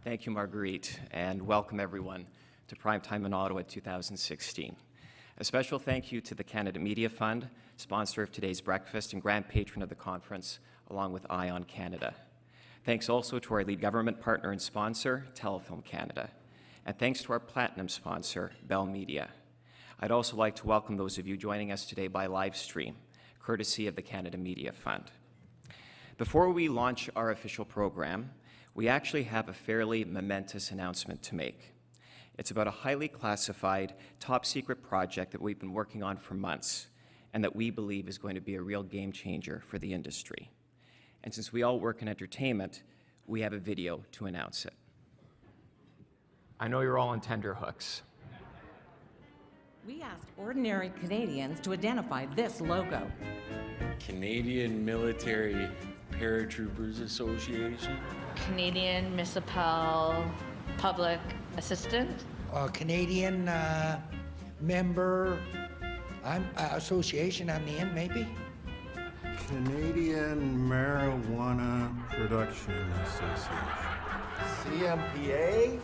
Thank you, Marguerite, and welcome everyone to Primetime in Ottawa 2016. A special thank you to the Canada Media Fund, sponsor of today's breakfast and grand patron of the conference, along with ION Canada. Thanks also to our lead government partner and sponsor, Telefilm Canada. And thanks to our platinum sponsor, Bell Media. I'd also like to welcome those of you joining us today by live stream, courtesy of the Canada Media Fund. Before we launch our official program, we actually have a fairly momentous announcement to make. It's about a highly classified, top-secret project that we've been working on for months and that we believe is going to be a real game changer for the industry. And since we all work in entertainment, we have a video to announce it. I know you're all on tenterhooks. We asked ordinary Canadians to identify this logo. Canadian Military Paratroopers Association. Canadian Municipal Public Assistant. Canadian member association on the end, maybe? Canadian Marijuana Production Association. CMPA?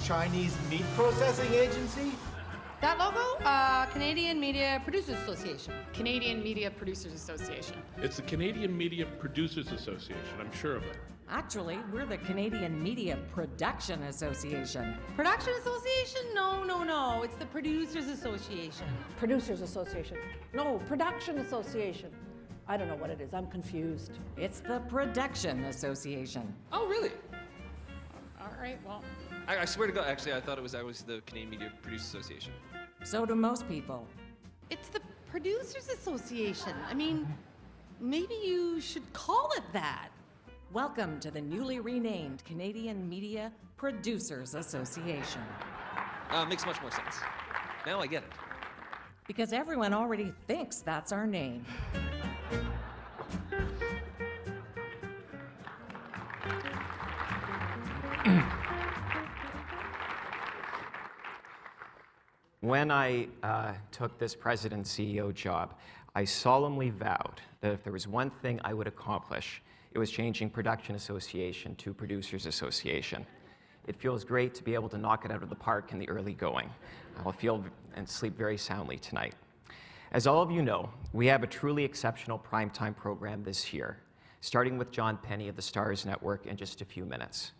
Chinese Meat Processing Agency? That logo? Canadian Media Producers Association. Canadian Media Producers Association. It's the Canadian Media Producers Association, I'm sure of it. Actually, we're the Canadian Media Production Association. Production Association? No. It's the Producers Association. Producers Association. No, Production Association. I don't know what it is. I'm confused. It's the Production Association. Oh, really? All right, well. I swear to God, actually, I thought it was the Canadian Media Producers Association. So do most people. It's the Producers Association. I mean, maybe you should call it that. Welcome to the newly renamed Canadian Media Producers Association. Makes much more sense. Now I get it. Because everyone already thinks that's our name. When I took this president and CEO job, I solemnly vowed that if there was one thing I would accomplish, it was changing Production Association to Producers Association. It feels great to be able to knock it out of the park in the early going. I'll feel and sleep very soundly tonight. As all of you know, we have a truly exceptional primetime program this year, starting with John Penny of the Stars Network in just a few minutes.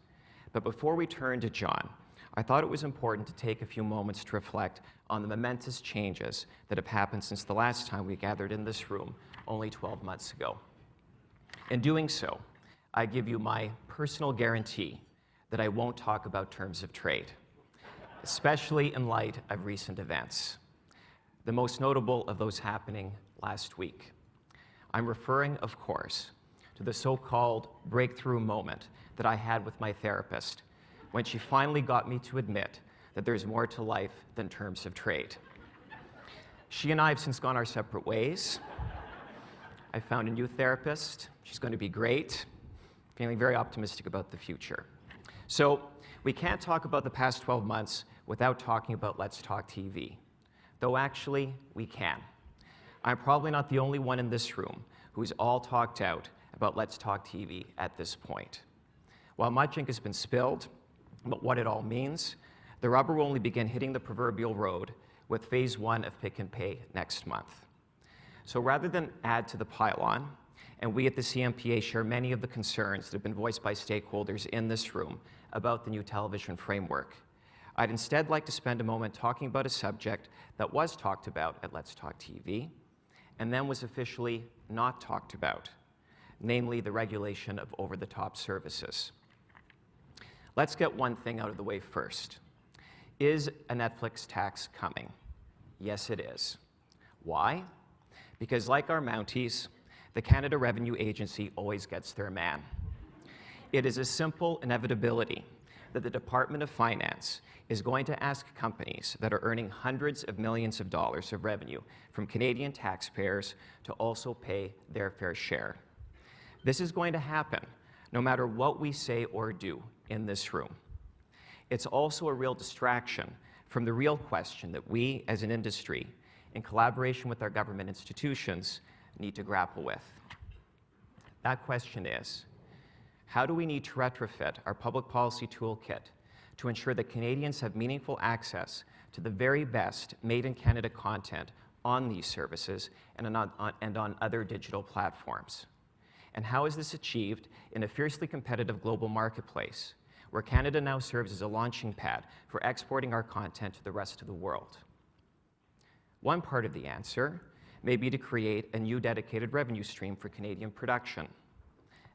But before we turn to John, I thought it was important to take a few moments to reflect on the momentous changes that have happened since the last time we gathered in this room only 12 months ago. In doing so, I give you my personal guarantee that I won't talk about terms of trade, especially in light of recent events, the most notable of those happening last week. I'm referring, of course, to the so-called breakthrough moment that I had with my therapist when she finally got me to admit that there's more to life than terms of trade. She and I have since gone our separate ways. I found a new therapist. She's going to be great. Feeling very optimistic about the future. So we can't talk about the past 12 months without talking about Let's Talk TV, though actually we can. I'm probably not the only one in this room who's all talked out about Let's Talk TV at this point. While much ink has been spilled about what it all means, the rubber will only begin hitting the proverbial road with phase 1 of Pick and Pay next month. So rather than add to the pile-on, and we at the CMPA share many of the concerns that have been voiced by stakeholders in this room about the new television framework, I'd instead like to spend a moment talking about a subject that was talked about at Let's Talk TV, and then was officially not talked about, namely the regulation of over-the-top services. Let's get one thing out of the way first. Is a Netflix tax coming? Yes, it is. Why? Because like our Mounties, the Canada Revenue Agency always gets their man. It is a simple inevitability that the Department of Finance is going to ask companies that are earning hundreds of millions of dollars of revenue from Canadian taxpayers to also pay their fair share. This is going to happen no matter what we say or do in this room. It's also a real distraction from the real question that we, as an industry, in collaboration with our government institutions, need to grapple with. That question is, how do we need to retrofit our public policy toolkit to ensure that Canadians have meaningful access to the very best made-in-Canada content on these services and on other digital platforms? And how is this achieved in a fiercely competitive global marketplace, where Canada now serves as a launching pad for exporting our content to the rest of the world? One part of the answer may be to create a new dedicated revenue stream for Canadian production.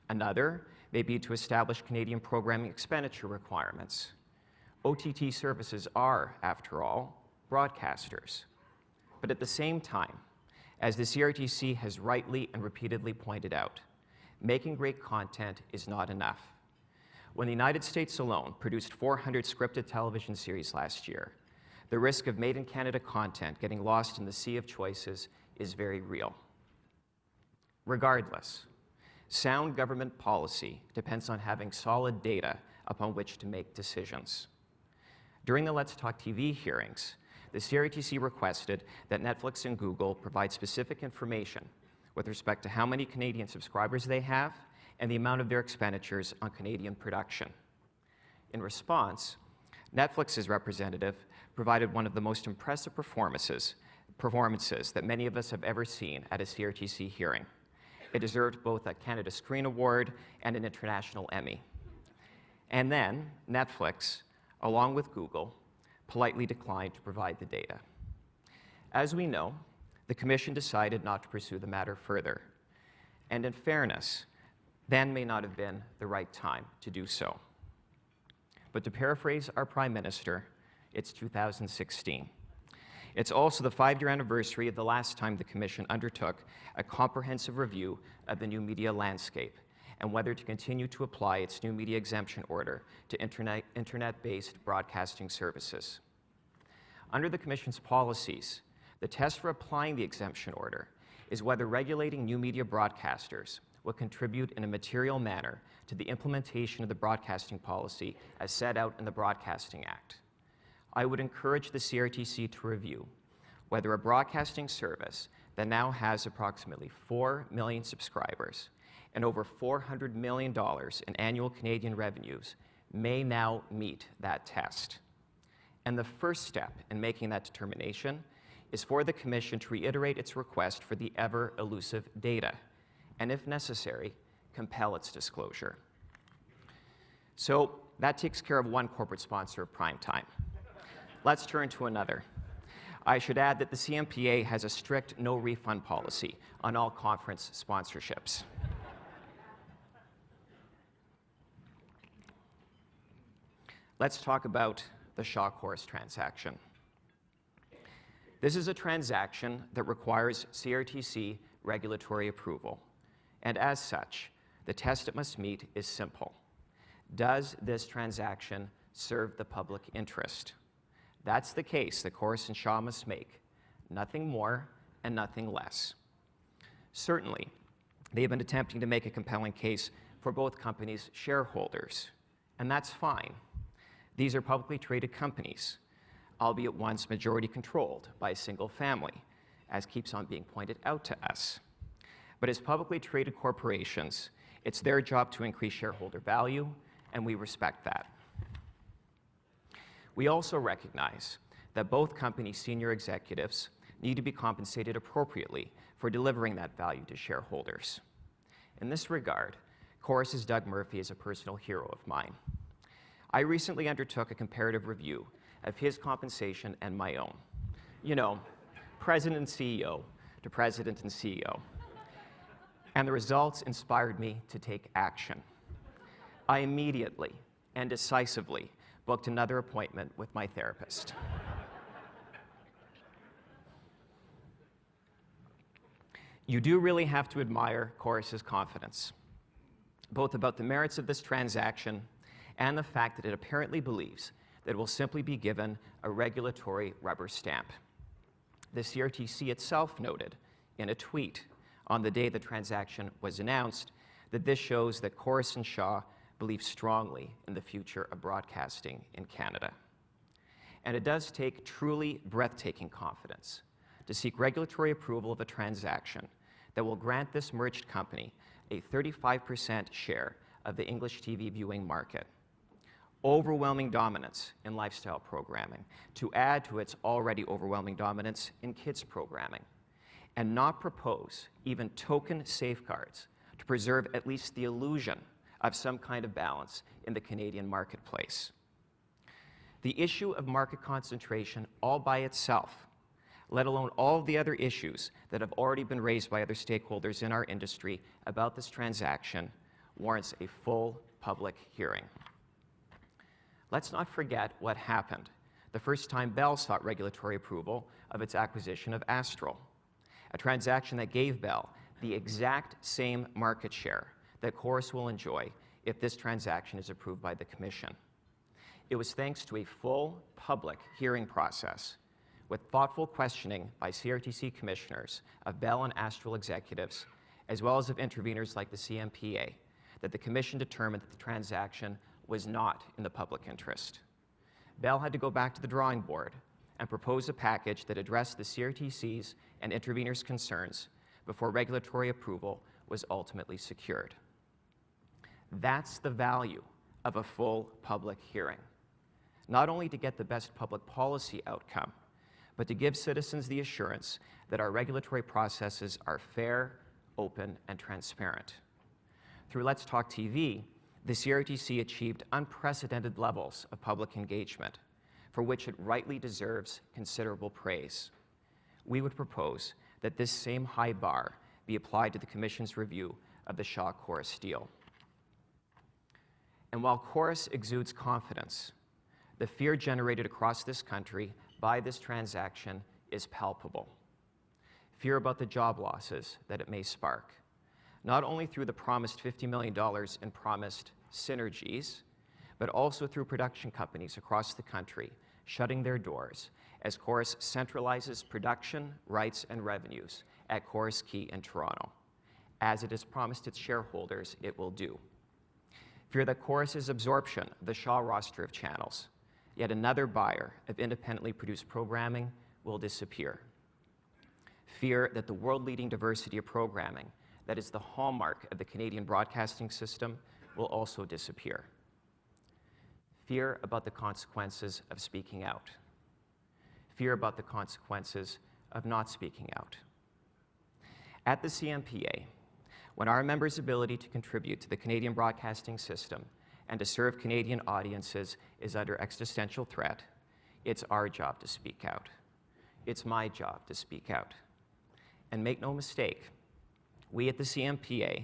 Another may be to establish Canadian programming expenditure requirements. OTT services are, after all, broadcasters. But at the same time, as the CRTC has rightly and repeatedly pointed out, making great content is not enough. When the United States alone produced 400 scripted television series last year, the risk of made-in-Canada content getting lost in the sea of choices is very real. Regardless, sound government policy depends on having solid data upon which to make decisions. During the Let's Talk TV hearings, the CRTC requested that Netflix and Google provide specific information with respect to how many Canadian subscribers they have and the amount of their expenditures on Canadian production. In response, Netflix's representative provided one of the most impressive performances that many of us have ever seen at a CRTC hearing. It deserved both a Canada Screen Award and an International Emmy. And then Netflix, along with Google, politely declined to provide the data. As we know, the Commission decided not to pursue the matter further. And in fairness, then may not have been the right time to do so. But to paraphrase our Prime Minister, it's 2016. It's also the 5-year anniversary of the last time the Commission undertook a comprehensive review of the new media landscape and whether to continue to apply its new media exemption order to internet-based broadcasting services. Under the Commission's policies, the test for applying the exemption order is whether regulating new media broadcasters will contribute in a material manner to the implementation of the broadcasting policy as set out in the Broadcasting Act. I would encourage the CRTC to review whether a broadcasting service that now has approximately 4 million subscribers and over $400 million in annual Canadian revenues may now meet that test. And the first step in making that determination is for the Commission to reiterate its request for the ever-elusive data, and if necessary, compel its disclosure. So that takes care of one corporate sponsor of primetime. Let's turn to another. I should add that the CMPA has a strict no-refund policy on all conference sponsorships. Let's talk about the Shaw Chorus transaction. This is a transaction that requires CRTC regulatory approval. And as such, the test it must meet is simple. Does this transaction serve the public interest? That's the case that Chorus and Shaw must make, nothing more and nothing less. Certainly, they have been attempting to make a compelling case for both companies' shareholders, and that's fine. These are publicly traded companies, albeit once majority controlled by a single family, as keeps on being pointed out to us. But as publicly traded corporations, it's their job to increase shareholder value, and we respect that. We also recognize that both companies' senior executives need to be compensated appropriately for delivering that value to shareholders. In this regard, Chorus's Doug Murphy is a personal hero of mine. I recently undertook a comparative review of his compensation and my own. You know, president and CEO to president and CEO. And the results inspired me to take action. I immediately and decisively booked another appointment with my therapist. You do really have to admire Chorus's confidence, both about the merits of this transaction and the fact that it apparently believes that it will simply be given a regulatory rubber stamp. The CRTC itself noted in a tweet on the day the transaction was announced that this shows that Corus and Shaw believe strongly in the future of broadcasting in Canada. And it does take truly breathtaking confidence to seek regulatory approval of a transaction that will grant this merged company a 35% share of the English TV viewing market, overwhelming dominance in lifestyle programming to add to its already overwhelming dominance in kids programming, and not propose even token safeguards to preserve at least the illusion of some kind of balance in the Canadian marketplace. The issue of market concentration all by itself, let alone all the other issues that have already been raised by other stakeholders in our industry about this transaction, warrants a full public hearing. Let's not forget what happened the first time Bell sought regulatory approval of its acquisition of Astral, a transaction that gave Bell the exact same market share that Corus will enjoy if this transaction is approved by the Commission. It was thanks to a full public hearing process with thoughtful questioning by CRTC commissioners of Bell and Astral executives, as well as of interveners like the CMPA, that the Commission determined that the transaction was not in the public interest. Bell had to go back to the drawing board and propose a package that addressed the CRTC's and interveners' concerns before regulatory approval was ultimately secured. That's the value of a full public hearing, not only to get the best public policy outcome, but to give citizens the assurance that our regulatory processes are fair, open, and transparent. Through Let's Talk TV, the CRTC achieved unprecedented levels of public engagement, for which it rightly deserves considerable praise. We would propose that this same high bar be applied to the Commission's review of the Shaw-Corus deal. And while Corus exudes confidence, the fear generated across this country by this transaction is palpable. Fear about the job losses that it may spark, not only through the promised $50 million in promised synergies, but also through production companies across the country shutting their doors as Corus centralizes production, rights, and revenues at Corus Quay in Toronto, as it has promised its shareholders it will do. Fear that Corus's absorption of the Shaw roster of channels, yet another buyer of independently produced programming, will disappear. Fear that the world-leading diversity of programming that is the hallmark of the Canadian broadcasting system will also disappear. Fear about the consequences of speaking out. Fear about the consequences of not speaking out. At the CMPA, when our members' ability to contribute to the Canadian broadcasting system and to serve Canadian audiences is under existential threat, it's our job to speak out. It's my job to speak out. And make no mistake, we at the CMPA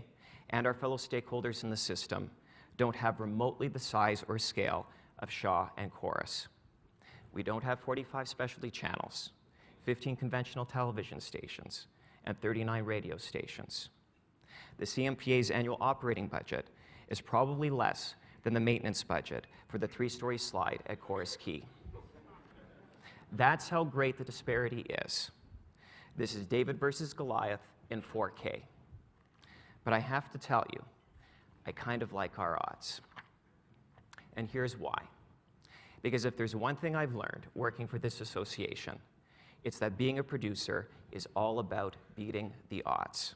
and our fellow stakeholders in the system don't have remotely the size or scale of Shaw and Corus. We don't have 45 specialty channels, 15 conventional television stations, and 39 radio stations. The CMPA's annual operating budget is probably less than the maintenance budget for the 3-story slide at Corus Quay. That's how great the disparity is. This is David versus Goliath in 4K. But I have to tell you, I kind of like our odds. And here's why. Because if there's one thing I've learned working for this association, it's that being a producer is all about beating the odds.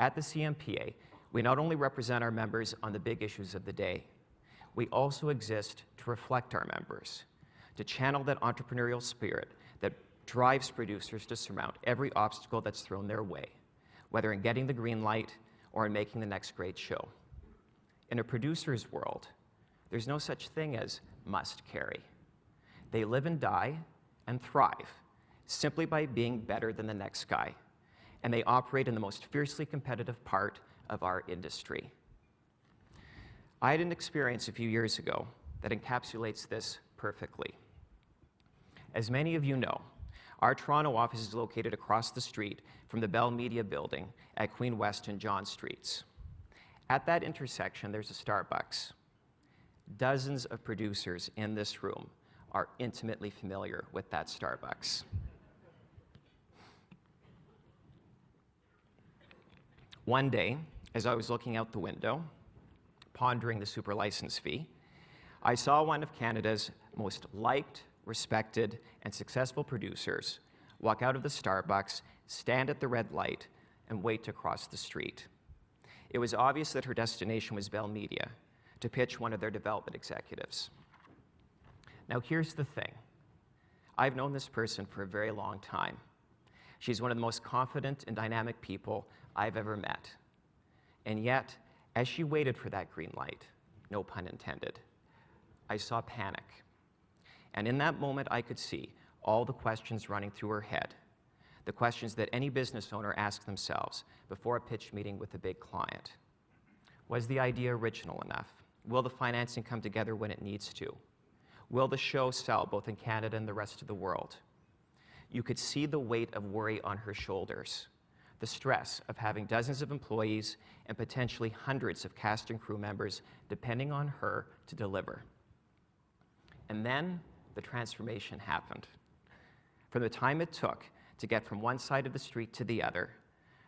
At the CMPA, we not only represent our members on the big issues of the day, we also exist to reflect our members, to channel that entrepreneurial spirit that drives producers to surmount every obstacle that's thrown their way, whether in getting the green light or in making the next great show. In a producer's world, there's no such thing as must carry. They live and die and thrive simply by being better than the next guy, and they operate in the most fiercely competitive part of our industry. I had an experience a few years ago that encapsulates this perfectly. As many of you know, our Toronto office is located across the street from the Bell Media building at Queen West and John Streets. At that intersection, there's a Starbucks. Dozens of producers in this room are intimately familiar with that Starbucks. One day, as I was looking out the window, pondering the super license fee, I saw one of Canada's most liked, respected, and successful producers walk out of the Starbucks, stand at the red light, and wait to cross the street. It was obvious that her destination was Bell Media to pitch one of their development executives. Now, here's the thing. I've known this person for a very long time. She's one of the most confident and dynamic people I've ever met. And yet, as she waited for that green light, no pun intended, I saw panic. And in that moment, I could see all the questions running through her head, the questions that any business owner asks themselves before a pitch meeting with a big client. Was the idea original enough? Will the financing come together when it needs to? Will the show sell both in Canada and the rest of the world? You could see the weight of worry on her shoulders, the stress of having dozens of employees and potentially hundreds of cast and crew members depending on her to deliver. And then the transformation happened. From the time it took to get from one side of the street to the other,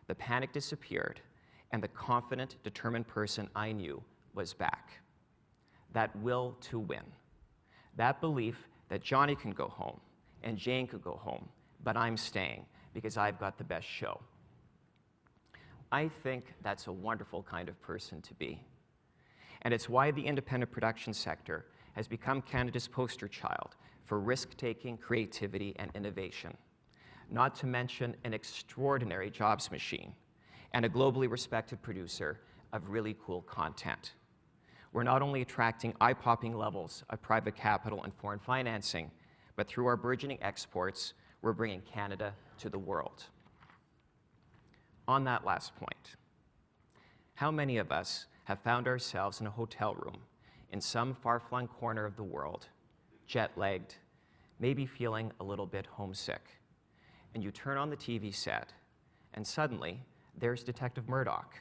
the panic disappeared, and the confident, determined person I knew was back. That will to win. That belief that Johnny can go home and Jane could go home, but I'm staying because I've got the best show. I think that's a wonderful kind of person to be. And it's why the independent production sector has become Canada's poster child for risk-taking, creativity, and innovation, not to mention an extraordinary jobs machine and a globally respected producer of really cool content. We're not only attracting eye-popping levels of private capital and foreign financing, but through our burgeoning exports, we're bringing Canada to the world. On that last point, how many of us have found ourselves in a hotel room in some far-flung corner of the world, jet-lagged, maybe feeling a little bit homesick, and you turn on the TV set, and suddenly there's Detective Murdoch,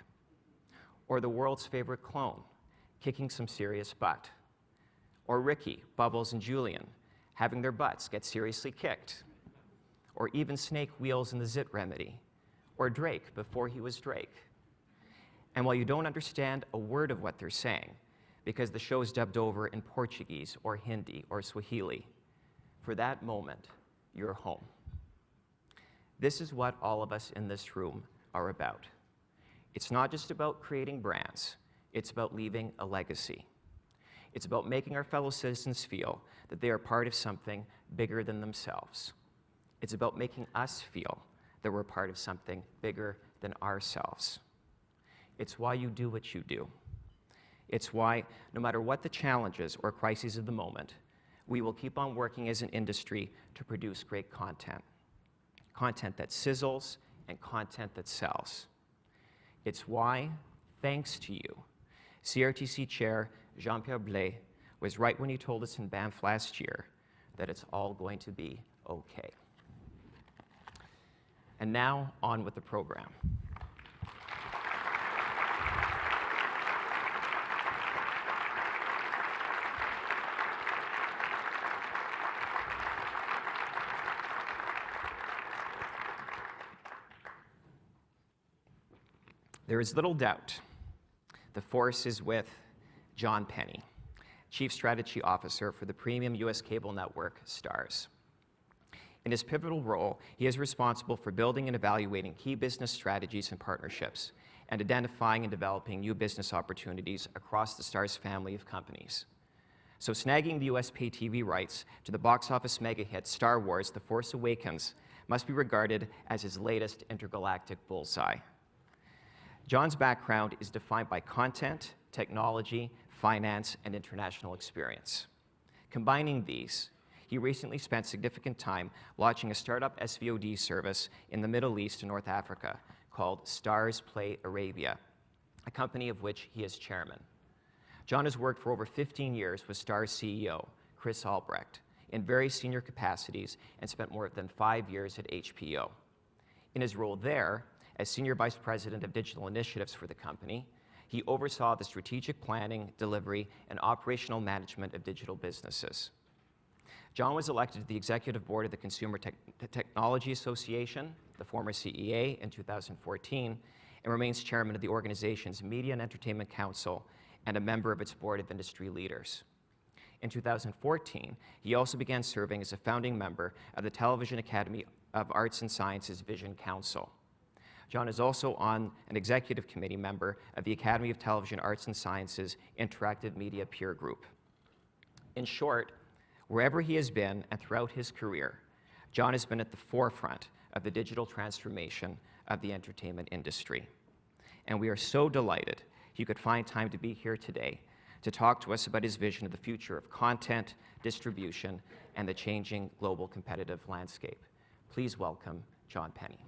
or the world's favorite clone, kicking some serious butt, or Ricky, Bubbles, and Julian having their butts get seriously kicked, or even Snake Wheels in the Zit Remedy, or Drake before he was Drake. And while you don't understand a word of what they're saying, because the show is dubbed over in Portuguese or Hindi or Swahili, for that moment, you're home. This is what all of us in this room are about. It's not just about creating brands, it's about leaving a legacy. It's about making our fellow citizens feel that they are part of something bigger than themselves. It's about making us feel that we're part of something bigger than ourselves. It's why you do what you do. It's why, no matter what the challenges or crises of the moment, we will keep on working as an industry to produce great content. Content that sizzles and content that sells. It's why, thanks to you, CRTC Chair Jean-Pierre Blais was right when he told us in Banff last year that it's all going to be okay. And now, on with the program. There is little doubt the force is with John Penny, Chief Strategy Officer for the premium U.S. cable network Starz. In his pivotal role, he is responsible for building and evaluating key business strategies and partnerships, and identifying and developing new business opportunities across the Starz family of companies. So snagging the U.S. pay TV rights to the box office mega hit Star Wars: The Force Awakens must be regarded as his latest intergalactic bullseye. John's background is defined by content, technology, finance, and international experience. Combining these, he recently spent significant time launching a startup SVOD service in the Middle East and North Africa called Starz Play Arabia, a company of which he is chairman. John has worked for over 15 years with Starz CEO, Chris Albrecht, in very senior capacities and spent more than 5 years at HBO. In his role there, as Senior Vice President of Digital Initiatives for the company, he oversaw the strategic planning, delivery, and operational management of digital businesses. John was elected to the Executive Board of the Consumer Technology Association, the former CEA, in 2014, and remains chairman of the organization's Media and Entertainment Council and a member of its board of industry leaders. In 2014, he also began serving as a founding member of the Television Academy of Arts and Sciences Vision Council. John is also an executive committee member of the Academy of Television Arts and Sciences Interactive Media Peer Group. In short, wherever he has been and throughout his career, John has been at the forefront of the digital transformation of the entertainment industry. And we are so delighted he could find time to be here today to talk to us about his vision of the future of content, distribution, and the changing global competitive landscape. Please welcome John Penny.